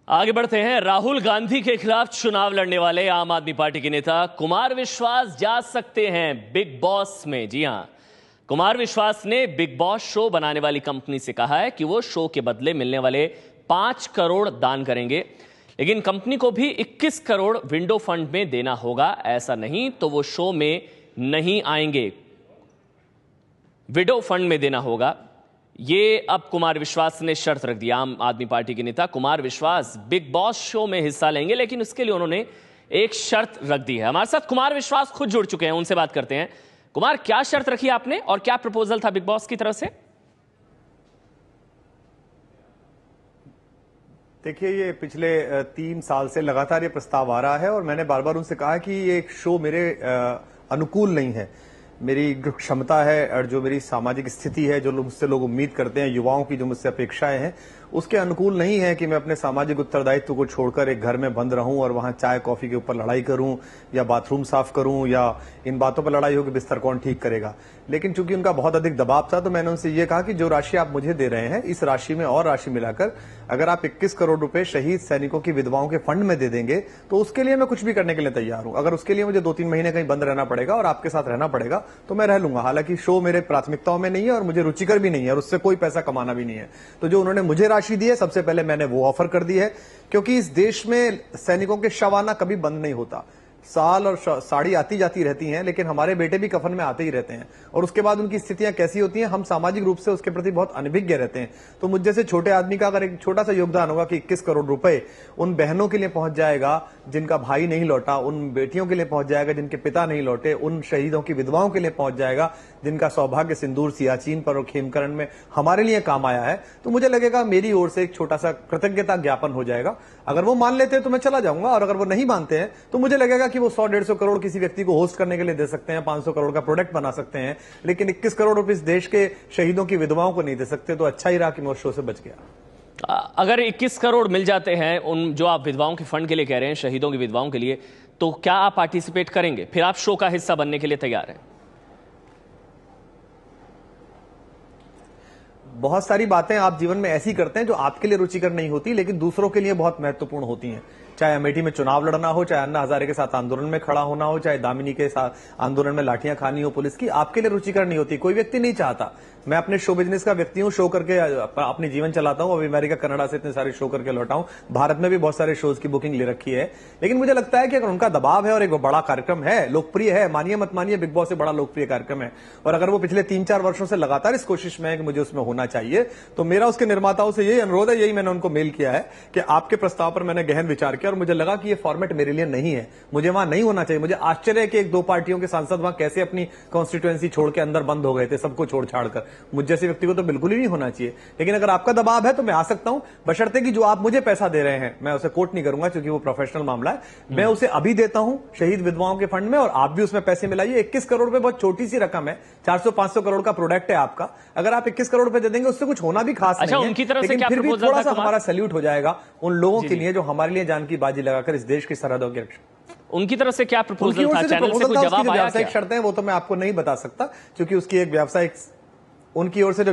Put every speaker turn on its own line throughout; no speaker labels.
आगे बढ़ते हैं। राहुल गांधी के खिलाफ चुनाव लड़ने वाले आम आदमी पार्टी के नेता कुमार विश्वास जा सकते हैं बिग बॉस में। जी हां, कुमार विश्वास ने बिग बॉस शो बनाने वाली कंपनी से कहा है कि वो शो के बदले मिलने वाले 5 करोड़ दान करेंगे, लेकिन कंपनी को भी 21 करोड़ विंडो फंड में देना होगा। ऐसा नहीं तो वो शो में नहीं आएंगे, विंडो फंड में देना होगा। ये अब कुमार विश्वास ने शर्त रख दी। आम आदमी पार्टी के नेता कुमार विश्वास बिग बॉस शो में हिस्सा लेंगे, लेकिन उसके लिए उन्होंने एक शर्त रख दी है। हमारे साथ कुमार विश्वास खुद जुड़ चुके हैं, उनसे बात करते हैं। कुमार, क्या शर्त रखी आपने और क्या प्रपोजल था बिग बॉस की तरफ से?
देखिए, ये पिछले 3 साल से लगातार ये प्रस्ताव आ रहा है और मैंने बार बार उनसे कहा कि ये एक शो मेरे अनुकूल नहीं है। मेरी जो क्षमता है और जो मेरी सामाजिक स्थिति है, जो मुझसे लोग उम्मीद करते हैं, युवाओं की जो मुझसे अपेक्षाएं हैं, उसके अनुकूल नहीं है कि मैं अपने सामाजिक उत्तरदायित्व को छोड़कर एक घर में बंद रहूं और वहां चाय कॉफी के ऊपर लड़ाई करूं या बाथरूम साफ करूं या इन बातों पर लड़ाई हो कि बिस्तर कौन ठीक करेगा। लेकिन चूंकि उनका बहुत अधिक दबाव था तो मैंने उनसे ये कहा कि जो राशि आप मुझे दे रहे हैं, इस राशि में और राशि मिलाकर अगर आप 21 करोड़ रुपए शहीद सैनिकों की विधवाओं के फंड में दे देंगे तो उसके लिए मैं कुछ भी करने के लिए तैयार हूं। अगर उसके लिए मुझे 2-3 महीने कहीं बंद रहना पड़ेगा और आपके साथ रहना पड़ेगा तो मैं रह लूंगा। हालांकि शो मेरे प्राथमिकताओं में नहीं है और मुझे रुचिकर भी नहीं है और उससे कोई पैसा कमाना भी नहीं है। तो जो उन्होंने मुझे राशि दी है, सबसे पहले मैंने वो ऑफर कर दी है, क्योंकि इस देश में सैनिकों के शव आना कभी बंद नहीं होता। साल और साड़ी आती जाती रहती हैं, लेकिन हमारे बेटे भी कफन में आते ही रहते हैं और उसके बाद उनकी स्थितियां कैसी होती हैं, हम सामाजिक रूप से उसके प्रति बहुत अनभिज्ञ रहते हैं। तो मुझ जैसे छोटे आदमी का अगर एक छोटा सा योगदान होगा कि 21 करोड़ रुपए उन बहनों के लिए पहुंच जाएगा जिनका भाई नहीं लौटा, उन बेटियों के लिए पहुंच जाएगा जिनके पिता नहीं लौटे, उन शहीदों की विधवाओं के लिए पहुंच जाएगा जिनका सौभाग्य सिंदूर सियाचिन पर और खेमकरण में हमारे लिए काम आया है, तो मुझे लगेगा मेरी ओर से एक छोटा सा कृतज्ञता ज्ञापन हो जाएगा। अगर वो मान लेते हैं तो मैं चला जाऊंगा और अगर वो नहीं मानते हैं तो मुझे लगेगा कि वो 100-150 करोड़ किसी व्यक्ति को होस्ट करने के लिए दे सकते हैं, 500 करोड़ का प्रोडक्ट बना सकते हैं, लेकिन 21 करोड़ रुपए इस देश के शहीदों की विधवाओं को नहीं दे सकते। तो अच्छा ही रहा कि मैं उस शो से बच गया।
अगर 21 करोड़ मिल जाते हैं उन जो आप विधवाओं के फंड के लिए कह रहे हैं, शहीदों की विधवाओं के लिए, तो क्या आप पार्टिसिपेट करेंगे? फिर आप शो का हिस्सा बनने के लिए तैयार हैं?
बहुत सारी बातें आप जीवन में ऐसी करते हैं जो आपके लिए रुचिकर नहीं होती लेकिन दूसरों के लिए बहुत महत्वपूर्ण होती हैं। चाहे अमेठी में चुनाव लड़ना हो, चाहे अन्ना हजारे के साथ आंदोलन में खड़ा होना हो, चाहे दामिनी के साथ आंदोलन में लाठियां खानी हो पुलिस की, आपके लिए रुचिकर नहीं होती। कोई व्यक्ति नहीं चाहता। मैं अपने शो बिजनेस का व्यक्ति हूं, शो करके अपनी जीवन चलाता हूं। अभी अमेरिका कनाडा से इतने सारे शो करके लौटा हूं, भारत में भी बहुत सारे शोज की बुकिंग ले रखी है। लेकिन मुझे लगता है कि अगर उनका दबाव है और एक बड़ा कार्यक्रम है, लोकप्रिय है, मानिए मत मानिए, बिग बॉस से बड़ा लोकप्रिय कार्यक्रम है, और अगर वो पिछले 3-4 वर्षों से लगातार इस कोशिश में है कि मुझे उसमें होना चाहिए, तो मेरा उसके निर्माताओं से यही अनुरोध है, यही मैंने उनको मेल किया है कि आपके प्रस्ताव पर मैंने गहन विचार किया और मुझे लगा कि ये फॉर्मेट मेरे लिए नहीं है, मुझे वहां नहीं होना चाहिए। मुझे आश्चर्य है कि 1-2 पार्टियों के सांसद वहां कैसे अपनी कॉन्स्टिट्यूएंसी छोड़ के अंदर बंद हो गए थे, सबको छोड़ छाड़ कर। मुझ जैसे व्यक्ति को तो बिल्कुल ही नहीं होना चाहिए। लेकिन अगर आपका दबाव है तो मैं आ सकता हूं, बशर्ते कि जो आप मुझे पैसा दे रहे हैं, मैं उसे कोट नहीं करूंगा क्योंकि वो प्रोफेशनल मामला है, मैं उसे अभी देता हूं शहीद विधवाओं के फंड में और आप भी उसमें पैसे मिलाइए। 21 करोड़ रुपए बहुत छोटी सी रकम है, 400-500 करोड़ का प्रोडक्ट है आपका। अगर आप 21 करोड़ रुपए दे देंगे उससे कुछ होना भी खास नहीं है,
उनकी तरफ से क्या
फिर भी
प्रपोजल
थोड़ा
था?
सा हमारा सैल्यूट हो जाएगा उन लोगों के लिए जो हमारे लिए जान की बाजी लगाकर इस देश की सरहदों की रक्षा।
उनकी तरफ से क्या प्रपोजल था? चैनल से कोई जवाब आया?
व्यावसायिक शर्तें वो तो मैं आपको नहीं बता सकता क्योंकि उसकी एक व्यावसायिक, उनकी ओर से जो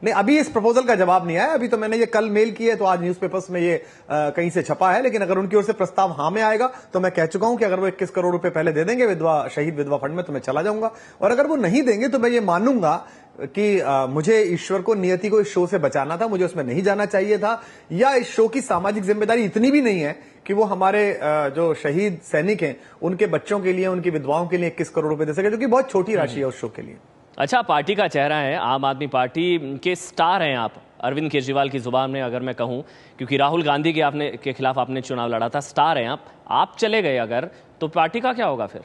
नहीं, अभी इस प्रपोजल का जवाब नहीं आया। अभी तो मैंने ये कल मेल की है तो आज न्यूज़पेपर्स में ये कहीं से छपा है। लेकिन अगर उनकी ओर से प्रस्ताव हाँ में आएगा तो मैं कह चुका हूं कि अगर वो 21 करोड़ रुपए पहले दे देंगे शहीद विधवा फंड में तो मैं चला जाऊंगा, और अगर वो नहीं देंगे तो मैं ये मानूंगा कि मुझे ईश्वर को, नियति को इस शो से बचाना था, मुझे उसमें नहीं जाना चाहिए था, या इस शो की सामाजिक जिम्मेदारी इतनी भी नहीं है कि वो हमारे जो शहीद सैनिक हैं उनके बच्चों के लिए, उनकी विधवाओं के लिए 21 करोड़ रुपए दे सके, जो कि बहुत छोटी राशि है उस शो के लिए।
अच्छा, पार्टी का चेहरा है, आम आदमी पार्टी के स्टार हैं आप, अरविंद केजरीवाल की जुबान में अगर मैं कहूं, क्योंकि राहुल गांधी के खिलाफ आपने चुनाव लड़ा था, स्टार हैं आप चले गए अगर, तो पार्टी का क्या होगा फिर?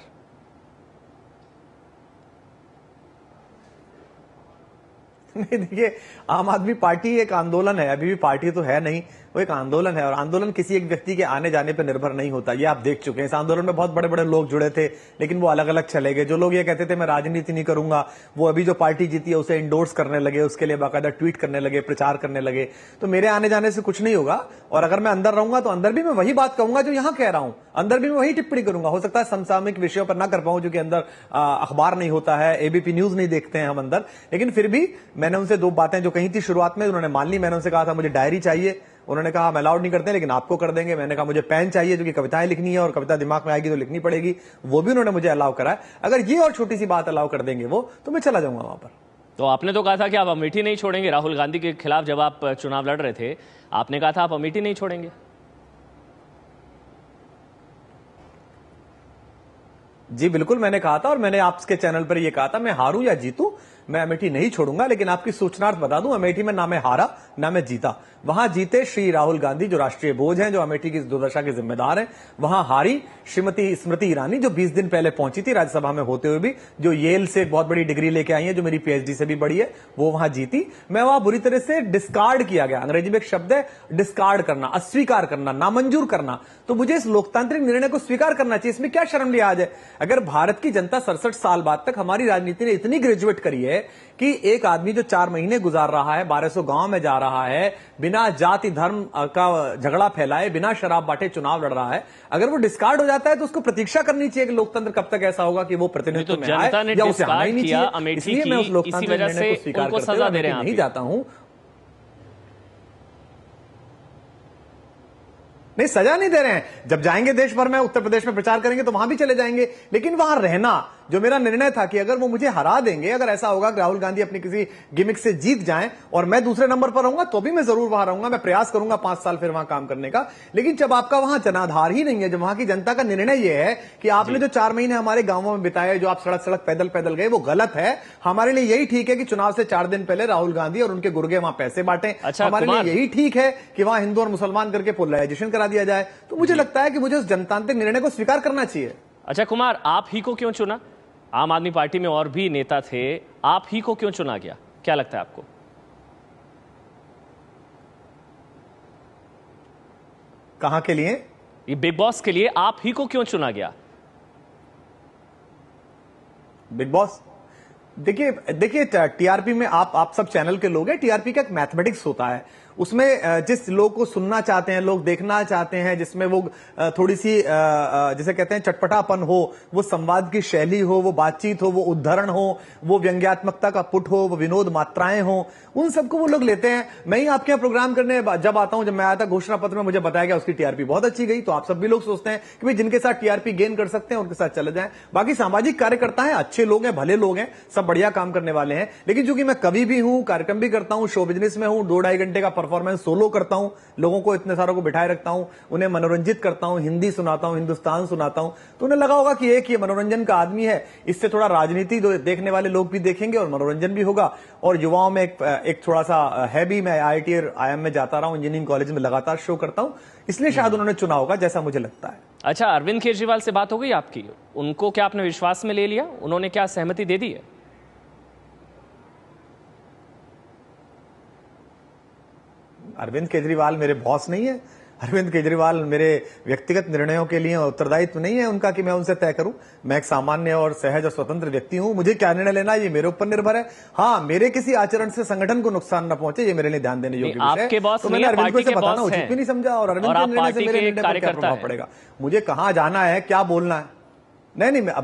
नहीं, देखिए, आम आदमी पार्टी एक आंदोलन है, अभी भी पार्टी तो है नहीं, वो एक आंदोलन है और आंदोलन किसी एक व्यक्ति के आने जाने पर निर्भर नहीं होता। ये आप देख चुके हैं। इस आंदोलन में बहुत बड़े बड़े लोग जुड़े थे लेकिन वो अलग अलग चले गए। जो लोग ये कहते थे मैं राजनीति नहीं करूंगा, वो अभी जो पार्टी जीती है उसे इंडोर्स करने लगे, उसके लिए बाकायदा ट्वीट करने लगे, प्रचार करने लगे। तो मेरे आने जाने से कुछ नहीं होगा और अगर मैं अंदर रहूंगा तो अंदर भी मैं वही बात कहूंगा जो यहां कह रहा हूं, अंदर भी मैं वही टिप्पणी करूंगा। हो सकता है समसामयिक विषयों पर ना कर पाऊं क्योंकि अंदर अखबार नहीं होता है, एबीपी न्यूज नहीं देखते हैं हम अंदर, लेकिन फिर भी मैंने उनसे 2 बातें जो कही थी शुरुआत में उन्होंने मान ली। मैंने उनसे कहा था मुझे डायरी चाहिए, उन्होंने कहा हम अलाउड नहीं करते लेकिन आपको कर देंगे। मैंने कहा मुझे पेन चाहिए जो कि कविताएं लिखनी है और कविता दिमाग में आएगी तो लिखनी पड़ेगी, वो भी उन्होंने मुझे अलाउ करा है। अगर ये और छोटी सी बात अलाउ कर देंगे वो, तो मैं चला जाऊंगा वहां पर।
तो आपने तो कहा था कि आप अमेठी नहीं छोड़ेंगे, राहुल गांधी के खिलाफ जब आप चुनाव लड़ रहे थे आपने कहा था आप अमेठी नहीं छोड़ेंगे।
जी बिल्कुल, मैंने कहा था और मैंने आपके चैनल पर यह कहा था, मैं हारूं या जीतूं मैं अमेठी नहीं छोड़ूंगा। लेकिन आपकी सूचनार्थ बता दूं, अमेठी में ना मैं हारा ना मैं जीता। वहां जीते श्री राहुल गांधी जो राष्ट्रीय बोझ हैं, जो अमेठी की दुर्दशा के जिम्मेदार हैं। वहां हारी श्रीमती स्मृति ईरानी जो 20 दिन पहले पहुंची थी राज्यसभा में होते हुए भी, जो येल से बहुत बड़ी डिग्री लेके आई है, जो मेरी पीएचडी से भी बड़ी है, वो वहां जीती। मैं वहां बुरी तरह से डिस्कार्ड किया गया। अंग्रेजी में एक शब्द है डिस्कार्ड करना, अस्वीकार करना, नामंजूर करना। तो मुझे इस लोकतांत्रिक निर्णय को स्वीकार करना चाहिए। इसमें क्या शर्म लिहाज है? अगर भारत की जनता 67 साल बाद तक हमारी राजनीति ने इतनी ग्रेजुएट करी है कि एक आदमी जो 4 महीने गुजार रहा है, 1200 गांव में जा रहा है, बिना जाति धर्म का झगड़ा फैलाए, बिना शराब बांटे चुनाव लड़ रहा है, अगर वो डिस्कार्ड हो जाता है तो उसको प्रतीक्षा करनी चाहिए कि लोकतंत्र कब तक ऐसा होगा कि वो प्रतिनिधित्व में आए या उसे आना ही नहीं चाहिए। इसलिए मैं उस लोकतांत्रिक निर्णय को स्वीकार करते हुए नहीं जाता हूं। नहीं, सजा नहीं दे रहे हैं। जब जाएंगे देश भर में, उत्तर प्रदेश में प्रचार करेंगे तो वहां भी चले जाएंगे। लेकिन वहां रहना, जो मेरा निर्णय था कि अगर वो मुझे हरा देंगे, अगर ऐसा होगा कि राहुल गांधी अपनी किसी गिमिक से जीत जाएं और मैं दूसरे नंबर पर रहूंगा, तो भी मैं जरूर वहां रहूंगा। मैं प्रयास करूंगा 5 साल फिर वहां काम करने का। लेकिन जब आपका वहां जनाधार ही नहीं है, जब वहां की जनता का निर्णय यह है कि आपने जो 4 महीने हमारे गांवों में बिताए, जो आप सड़क सड़क पैदल पैदल गए, वो गलत है। हमारे लिए यही ठीक है कि चुनाव से 4 दिन पहले राहुल गांधी और उनके गुर्गे वहां पैसे बांटे। हमारे लिए यही ठीक है कि वहां हिंदू और मुसलमान करके पोलराइजेशन करा दिया जाए। तो मुझे लगता है कि मुझे उस जनतांत्रिक निर्णय को स्वीकार करना चाहिए।
अच्छा कुमार, आप ही को क्यों चुना? आम आदमी पार्टी में और भी नेता थे, आप ही को क्यों चुना गया? क्या लगता है आपको?
कहां के लिए?
ये बिग बॉस के लिए आप ही को क्यों चुना गया?
बिग बॉस, देखिए टीआरपी में आप सब चैनल के लोग हैं। टीआरपी का एक मैथमेटिक्स होता है, उसमें जिस लोग को सुनना चाहते हैं, लोग देखना चाहते हैं, जिसमें वो थोड़ी सी जिसे कहते हैं चटपटापन हो, वो संवाद की शैली हो, वो बातचीत हो, वो उद्धरण हो, वो व्यंग्यात्मकता का पुट हो, वो विनोद मात्राएं हो, उन सबको वो लोग लेते हैं। मैं ही आपके यहाँ प्रोग्राम करने जब आता हूं, जब मैं आया था घोषणा पत्र में मुझे बताया गया उसकी टीआरपी बहुत अच्छी गई। तो आप सब भी लोग सोचते हैं कि भाई जिनके साथ टीआरपी गेन कर सकते हैं उनके साथ चले जाएं। बाकी सामाजिक कार्यकर्ता हैं, अच्छे लोग हैं, भले लोग हैं, सब बढ़िया काम करने वाले हैं। लेकिन चूंकि मैं कवि भी हूं, कार्यक्रम भी करता हूं, शो बिजनेस में हूं, 2-2.5 घंटे का परफॉर्मेंस सोलो करता हूं, लोगों को इतने सारों को बिठाए रखता हूं, उन्हें मनोरंजित करता हूं, हिंदी सुनाता हूं, हिंदुस्तान सुनाता हूं, तो उन्हें लगा होगा कि एक ये मनोरंजन का आदमी है, इससे थोड़ा राजनीति देखने वाले लोग भी देखेंगे और मनोरंजन भी होगा। और युवाओं में एक थोड़ा सा है भी। मैं आईआईटी और आईएम में जाता रहा हूं, इंजीनियरिंग कॉलेज में लगातार शो करता हूं, इसलिए शायद उन्होंने चुना होगा, जैसा मुझे लगता है।
अच्छा, अरविंद केजरीवाल से बात हो गई आपकी? उनको क्या आपने विश्वास में ले लिया? उन्होंने क्या सहमति दे दी है?
अरविंद केजरीवाल मेरे बॉस नहीं है। अरविंद केजरीवाल मेरे व्यक्तिगत निर्णयों के लिए उत्तरदायित्व नहीं है उनका कि मैं उनसे तय करूं। मैं एक सामान्य और सहज और स्वतंत्र व्यक्ति हूं। मुझे क्या निर्णय लेना है ये मेरे ऊपर निर्भर है। हाँ, मेरे किसी आचरण से संगठन को नुकसान न पहुंचे, ये मेरे लिए ध्यान देने योग्य विषय है। तो मैंने अरविंद को बताना उचित भी नहीं समझा, और अरविंद के निर्णय से मेरे निर्णय पर क्या प्रभाव पड़ेगा, मुझे कहां जाना है, क्या बोलना है। नहीं, अब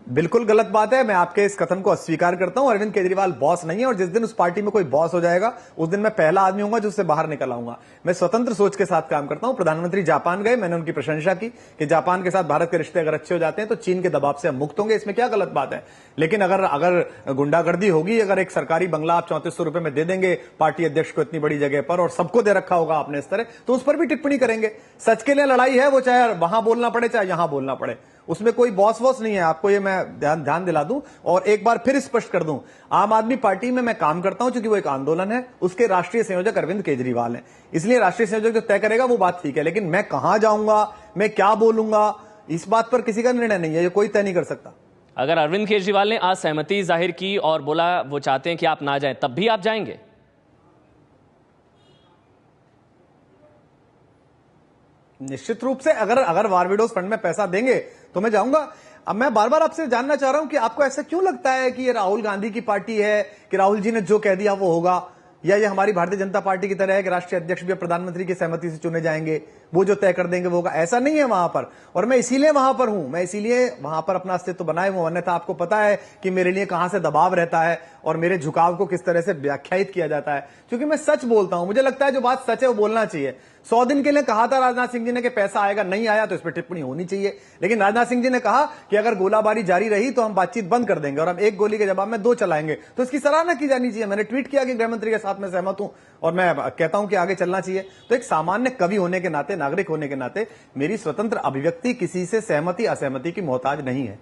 बिल्कुल गलत बात है। मैं आपके इस कथन को अस्वीकार करता हूं। अरविंद केजरीवाल बॉस नहीं है, और जिस दिन उस पार्टी में कोई बॉस हो जाएगा उस दिन मैं पहला आदमी होऊंगा जो उससे बाहर निकल आऊंगा। मैं स्वतंत्र सोच के साथ काम करता हूं। प्रधानमंत्री जापान गए, मैंने उनकी प्रशंसा की कि जापान के साथ भारत के रिश्ते अगर अच्छे हो जाते हैं तो चीन के दबाव से हम मुक्त होंगे, इसमें क्या गलत बात है। लेकिन अगर गुंडागर्दी होगी, अगर एक सरकारी बंगला आप 3400 रुपए में दे देंगे पार्टी अध्यक्ष को इतनी बड़ी जगह पर, और सबको दे रखा होगा आपने इस तरह, तो उस पर भी टिप्पणी करेंगे। सच के लिए लड़ाई है, वो चाहे वहां बोलना पड़े चाहे यहां बोलना पड़े, उसमें कोई बॉस वॉस नहीं है। आपको ये मैं ध्यान दिला दूं और एक बार फिर स्पष्ट कर दूं, आम आदमी पार्टी में मैं काम करता हूं क्योंकि वो एक आंदोलन है, उसके राष्ट्रीय संयोजक अरविंद केजरीवाल हैं, इसलिए राष्ट्रीय संयोजक जो तय करेगा वो बात ठीक है। लेकिन मैं कहां जाऊंगा, मैं क्या बोलूंगा, इस बात पर किसी का निर्णय नहीं है, ये कोई तय नहीं कर सकता।
अगर अरविंद केजरीवाल ने असहमति जाहिर की और बोला वो चाहते हैं कि आप ना जाएं, तब भी आप जाएंगे?
निश्चित रूप से अगर बारबेडोस फंड में पैसा देंगे तो मैं जाऊंगा। अब मैं बार बार आपसे जानना चाह रहा हूं कि आपको ऐसा क्यों लगता है कि ये राहुल गांधी की पार्टी है, कि राहुल जी ने जो कह दिया वो होगा। या ये हमारी भारतीय जनता पार्टी की तरह है कि राष्ट्रीय अध्यक्ष भी प्रधानमंत्री की सहमति से चुने जाएंगे, वो जो तय कर देंगे वो होगा? ऐसा नहीं है वहां पर। और मैं इसीलिए वहां पर हूं, मैं इसीलिए वहां पर अपना अस्तित्व बनाए हुआ, अन्यथा आपको पता है कि मेरे लिए कहां से दबाव रहता है और मेरे झुकाव को किस तरह से व्याख्यायित किया जाता है, क्योंकि मैं सच बोलता हूं। मुझे लगता है जो बात सच है वो बोलना चाहिए। 100 दिन के लिए कहा था राजनाथ सिंह जी ने कि पैसा आएगा, नहीं आया तो इस पर टिप्पणी होनी चाहिए। लेकिन राजनाथ सिंह जी ने कहा कि अगर गोलाबारी जारी रही तो हम बातचीत बंद कर देंगे और हम एक गोली के जवाब में 2 चलाएंगे, तो इसकी सराहना की जानी चाहिए। मैंने ट्वीट किया कि गृहमंत्री के साथ मैं सहमत हूं और मैं कहता हूं कि आगे चलना चाहिए। तो एक सामान्य कवि होने के नाते, नागरिक होने के नाते, मेरी स्वतंत्र अभिव्यक्ति किसी से सहमति असहमति की मोहताज नहीं है।